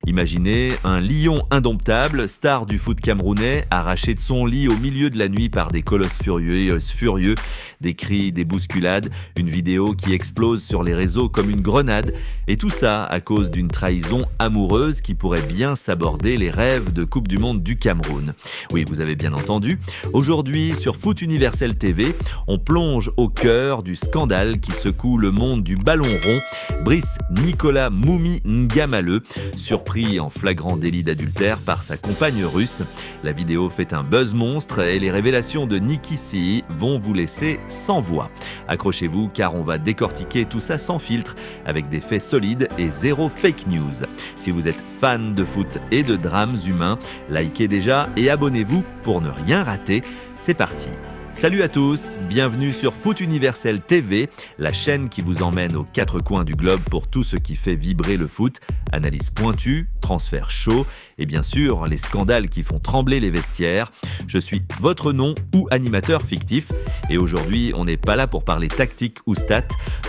Imaginez un lion indomptable, star du foot camerounais, arraché de son lit au milieu de la nuit par des colosses furieux, des cris, des bousculades, une vidéo qui explose sur les réseaux comme une grenade. Et tout ça à cause d'une trahison amoureuse qui pourrait bien s'aborder les rêves de Coupe du Monde du Cameroun. Oui, vous avez bien entendu. Aujourd'hui, sur Foot Universel TV, on plonge au cœur du scandale qui secoue le monde du ballon rond. Brice Nicolas Moumi Ngamaleu, surpris en flagrant délit d'adultère par sa compagne russe. La vidéo fait un buzz monstre et les révélations de Niki Sihi vont vous laisser sans voix. Accrochez-vous car on va décortiquer tout ça sans filtre, avec des faits solides et zéro fake news. Si vous êtes fan de foot et de drames humains, likez déjà et abonnez-vous pour ne rien rater. C'est parti! Salut à tous, bienvenue sur Foot Universel TV, la chaîne qui vous emmène aux quatre coins du globe pour tout ce qui fait vibrer le foot, analyse pointue, transfert chaud et bien sûr les scandales qui font trembler les vestiaires. Je suis votre nom ou animateur fictif et aujourd'hui on n'est pas là pour parler tactique ou stats,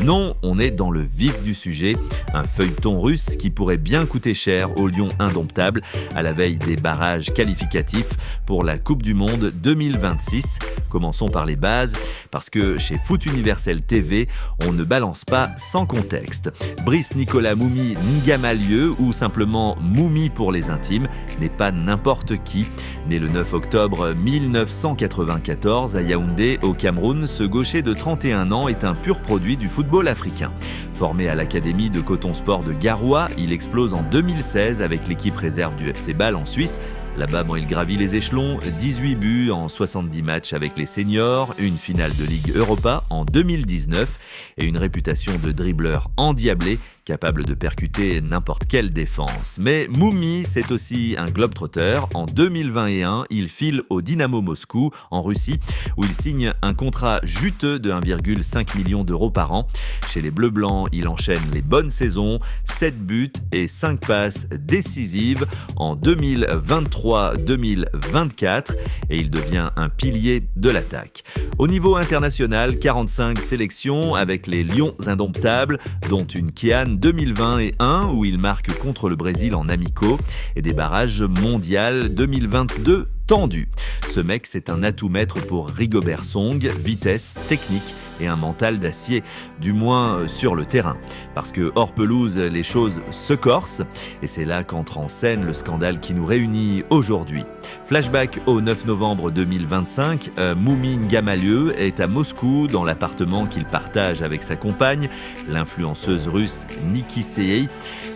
non on est dans le vif du sujet, un feuilleton russe qui pourrait bien coûter cher au lion indomptable à la veille des barrages qualificatifs pour la Coupe du Monde 2026. Commençons par les bases, parce que chez Foot Universel TV, on ne balance pas sans contexte. Brice Nicolas Moumi Ngamaleu, ou simplement Moumi pour les intimes, n'est pas n'importe qui. Né le 9 octobre 1994 à Yaoundé, au Cameroun, ce gaucher de 31 ans est un pur produit du football africain. Formé à l'académie de Coton Sport de Garoua, il explose en 2016 avec l'équipe réserve du FC Bâle en Suisse. Là-bas, il gravit les échelons, 18 buts en 70 matchs avec les seniors, une finale de Ligue Europa en 2019 et une réputation de dribbleur endiablé, capable de percuter n'importe quelle défense. Mais Moumi, c'est aussi un globetrotter. En 2021, il file au Dynamo Moscou, en Russie, où il signe un contrat juteux de 1,5 million d'euros par an. Chez les Bleus-Blancs, il enchaîne les bonnes saisons, 7 buts et 5 passes décisives en 2023-2024 et il devient un pilier de l'attaque. Au niveau international, 45 sélections avec les Lions indomptables, dont une Kian 2021 où il marque contre le Brésil en amicaux et des barrages mondiaux 2022 tendus. Ce mec, c'est un atout maître pour Rigobert Song, vitesse, technique et un mental d'acier, du moins sur le terrain. Parce que hors pelouse, les choses se corsent et c'est là qu'entre en scène le scandale qui nous réunit aujourd'hui. Flashback au 9 novembre 2025, Moumi Ngamaleu est à Moscou dans l'appartement qu'il partage avec sa compagne, l'influenceuse russe Niki Sihi,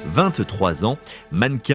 23 ans, mannequin